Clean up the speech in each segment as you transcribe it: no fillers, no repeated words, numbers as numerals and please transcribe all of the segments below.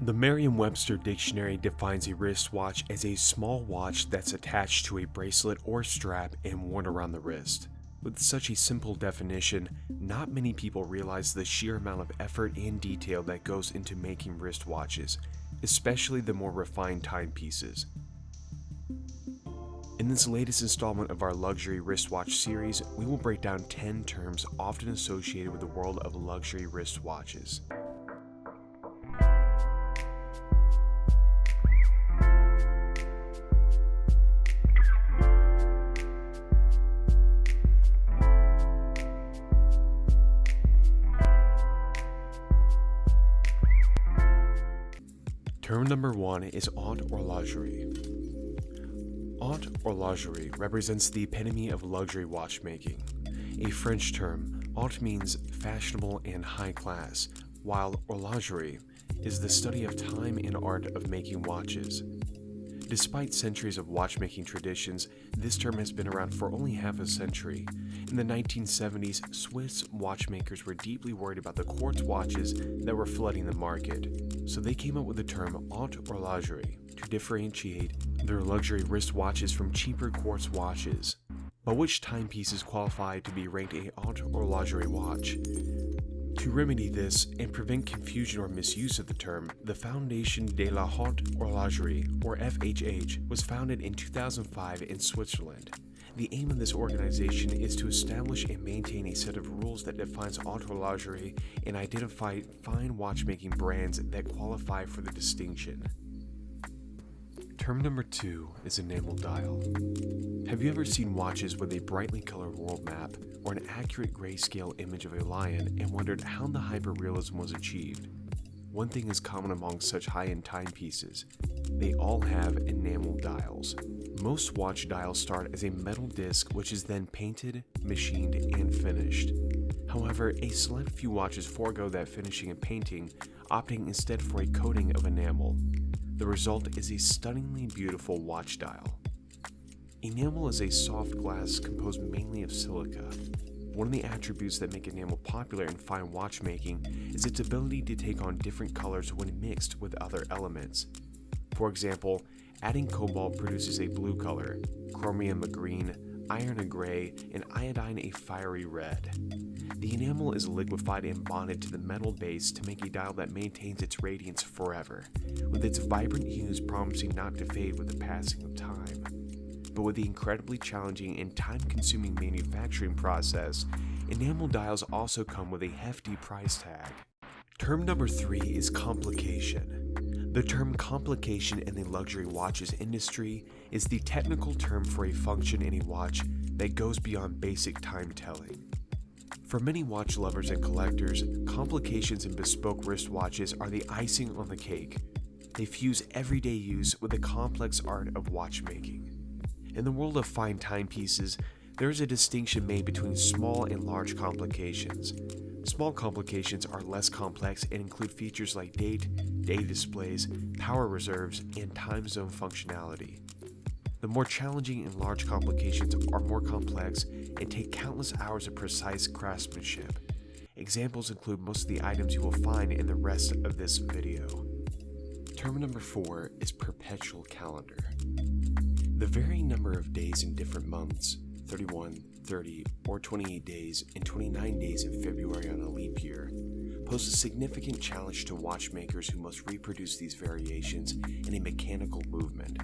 The Merriam-Webster dictionary defines a wristwatch as a small watch that's attached to a bracelet or strap and worn around the wrist. With such a simple definition, not many people realize the sheer amount of effort and detail that goes into making wristwatches, especially the more refined timepieces. In this latest installment of our luxury wristwatch series, we will break down 10 terms often associated with the world of luxury wristwatches. Term number 1 is Haute Horlogerie. Haute Horlogerie represents the epitome of luxury watchmaking. A French term, haute means fashionable and high class, while horlogerie is the study of time and art of making watches. Despite centuries of watchmaking traditions, this term has been around for only half a century. In the 1970s, Swiss watchmakers were deeply worried about the quartz watches that were flooding the market, so they came up with the term Haute Horlogerie to differentiate their luxury wristwatches from cheaper quartz watches. But which timepieces qualify to be ranked a Haute Horlogerie watch? To remedy this and prevent confusion or misuse of the term, the Foundation de la Haute Horlogerie, or FHH, was founded in 2005 in Switzerland. The aim of this organization is to establish and maintain a set of rules that defines haute horlogerie and identify fine watchmaking brands that qualify for the distinction. Term number 2 is Enamel Dial. Have you ever seen watches with a brightly colored world map or an accurate grayscale image of a lion and wondered how the hyperrealism was achieved? One thing is common among such high-end timepieces: they all have enamel dials. Most watch dials start as a metal disc which is then painted, machined, and finished. However, a select few watches forego that finishing and painting, opting instead for a coating of enamel. The result is a stunningly beautiful watch dial. Enamel is a soft glass composed mainly of silica. One of the attributes that make enamel popular in fine watchmaking is its ability to take on different colors when mixed with other elements. For example, adding cobalt produces a blue color, chromium a green, iron a gray, and iodine a fiery red. The enamel is liquefied and bonded to the metal base to make a dial that maintains its radiance forever, with its vibrant hues promising not to fade with the passing of time. But with the incredibly challenging and time-consuming manufacturing process, enamel dials also come with a hefty price tag. Term number 3 is complication. The term complication in the luxury watches industry is the technical term for a function in a watch that goes beyond basic time telling. For many watch lovers and collectors, complications in bespoke wristwatches are the icing on the cake. They fuse everyday use with the complex art of watchmaking. In the world of fine timepieces, there is a distinction made between small and large complications. Small complications are less complex and include features like date, day displays, power reserves, and time zone functionality. The more challenging and large complications are more complex and take countless hours of precise craftsmanship. Examples include most of the items you will find in the rest of this video. Term number 4 is Perpetual Calendar. The varying number of days in different months, 31, 30, or 28 days, and 29 days in February on a leap year, pose a significant challenge to watchmakers who must reproduce these variations in a mechanical movement.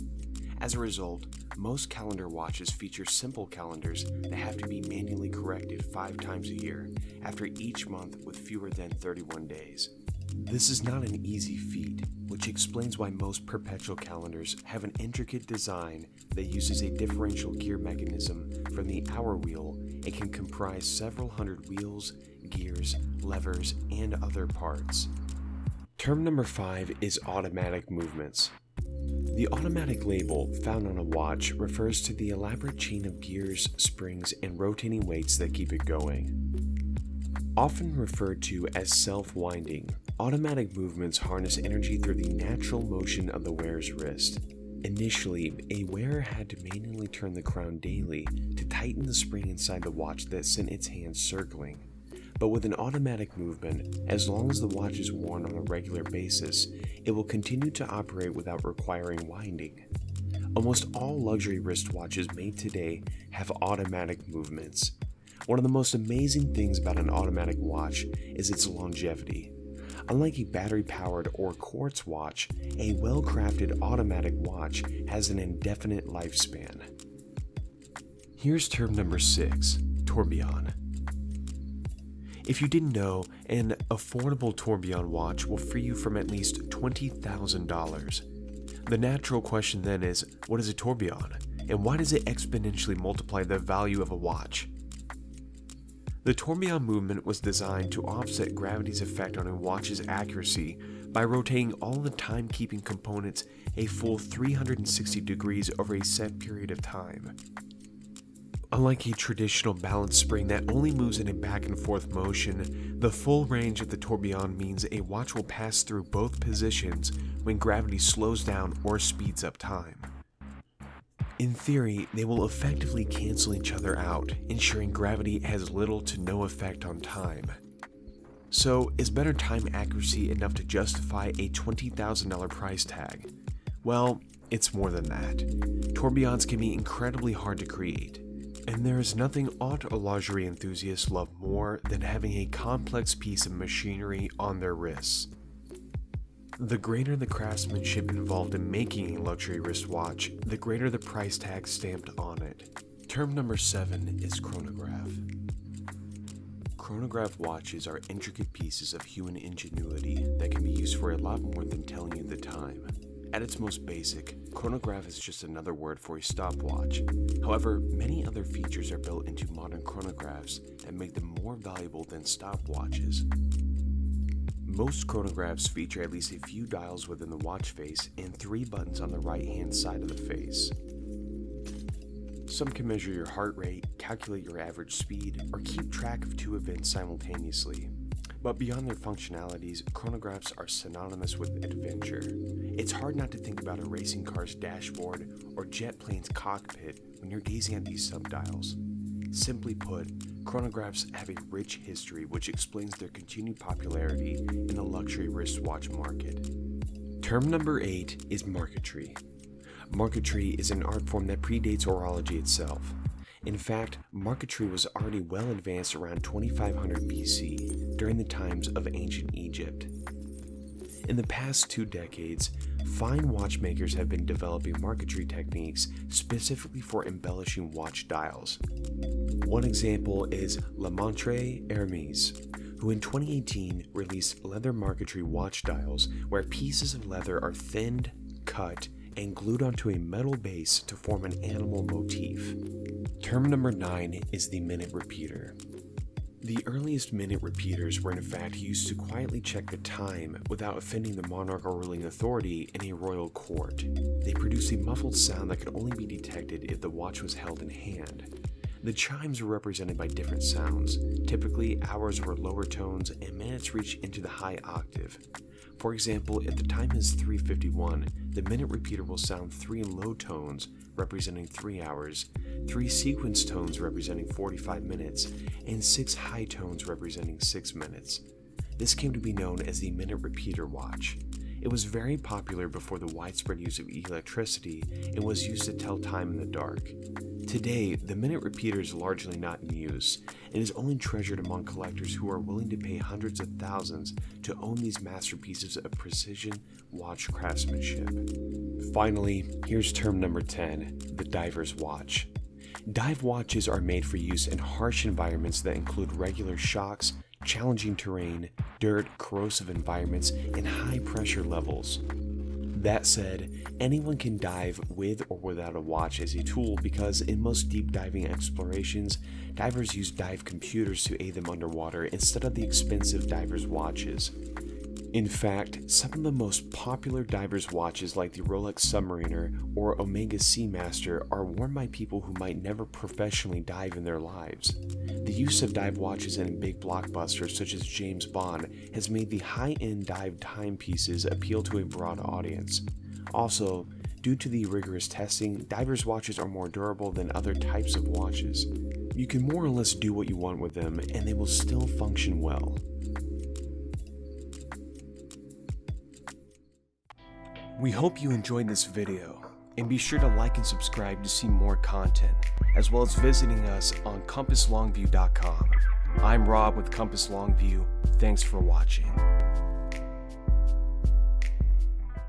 As a result, most calendar watches feature simple calendars that have to be manually corrected 5 times a year, after each month with fewer than 31 days. This is not an easy feat, which explains why most perpetual calendars have an intricate design that uses a differential gear mechanism from the hour wheel and can comprise several hundred wheels, gears, levers, and other parts. Term number 5 is automatic movements. The automatic label found on a watch refers to the elaborate chain of gears, springs, and rotating weights that keep it going. Often referred to as self-winding, automatic movements harness energy through the natural motion of the wearer's wrist. Initially, a wearer had to manually turn the crown daily to tighten the spring inside the watch that sent its hands circling. but with an automatic movement, as long as the watch is worn on a regular basis, it will continue to operate without requiring winding. Almost all luxury wristwatches made today have automatic movements. One of the most amazing things about an automatic watch is its longevity. Unlike a battery-powered or quartz watch, a well-crafted automatic watch has an indefinite lifespan. Here's term number 6, tourbillon. If you didn't know, an affordable tourbillon watch will free you from at least $20,000. The natural question then is, what is a tourbillon, and why does it exponentially multiply the value of a watch? The tourbillon movement was designed to offset gravity's effect on a watch's accuracy by rotating all the timekeeping components a full 360 degrees over a set period of time. Unlike a traditional balance spring that only moves in a back and forth motion, the full range of the tourbillon means a watch will pass through both positions when gravity slows down or speeds up time. In theory, they will effectively cancel each other out, ensuring gravity has little to no effect on time. So, is better time accuracy enough to justify a $20,000 price tag? Well, it's more than that. Tourbillons can be incredibly hard to create. And there is nothing haute horlogerie enthusiasts love more than having a complex piece of machinery on their wrists. The greater the craftsmanship involved in making a luxury wristwatch, the greater the price tag stamped on it. Term number 7 is chronograph. Chronograph watches are intricate pieces of human ingenuity that can be used for a lot more than telling you the time. At its most basic, chronograph is just another word for a stopwatch. However, many other features are built into modern chronographs that make them more valuable than stopwatches. Most chronographs feature at least a few dials within the watch face and 3 buttons on the right-hand side of the face. Some can measure your heart rate, calculate your average speed, or keep track of 2 events simultaneously. But beyond their functionalities, chronographs are synonymous with adventure. It's hard not to think about a racing car's dashboard or jet plane's cockpit when you're gazing at these subdials. Simply put, chronographs have a rich history which explains their continued popularity in the luxury wristwatch market. Term number 8 is marquetry. Marquetry is an art form that predates horology itself. In fact, marquetry was already well advanced around 2500 BC, during the times of ancient Egypt. In the past 2 decades, fine watchmakers have been developing marquetry techniques specifically for embellishing watch dials. One example is La Montre Hermes, who in 2018 released leather marquetry watch dials where pieces of leather are thinned, cut, and glued onto a metal base to form an animal motif. Term number 9 is the minute repeater. The earliest minute repeaters were in fact used to quietly check the time without offending the monarch or ruling authority in a royal court. They produced a muffled sound that could only be detected if the watch was held in hand. The chimes were represented by different sounds. Typically, hours were lower tones and minutes reached into the high octave. For example, if the time is 3:51, the minute repeater will sound 3 low tones representing 3 hours, 3 sequence tones representing 45 minutes, and 6 high tones representing 6 minutes. This came to be known as the minute repeater watch. It was very popular before the widespread use of electricity and was used to tell time in the dark. Today, the minute repeater is largely not in use and is only treasured among collectors who are willing to pay hundreds of thousands to own these masterpieces of precision watch craftsmanship. Finally, here's term number 10, the diver's watch. Dive watches are made for use in harsh environments that include regular shocks, challenging terrain, dirt, corrosive environments, and high pressure levels. That said, anyone can dive with or without a watch as a tool because in most deep diving explorations, divers use dive computers to aid them underwater instead of the expensive divers' watches. In fact, some of the most popular divers' watches like the Rolex Submariner or Omega Seamaster are worn by people who might never professionally dive in their lives. The use of dive watches in big blockbusters such as James Bond has made the high-end dive timepieces appeal to a broad audience. Also, due to the rigorous testing, divers' watches are more durable than other types of watches. You can more or less do what you want with them and they will still function well. We hope you enjoyed this video, and be sure to like and subscribe to see more content, as well as visiting us on CompassLongview.com. I'm Rob with Compass Longview. Thanks for watching.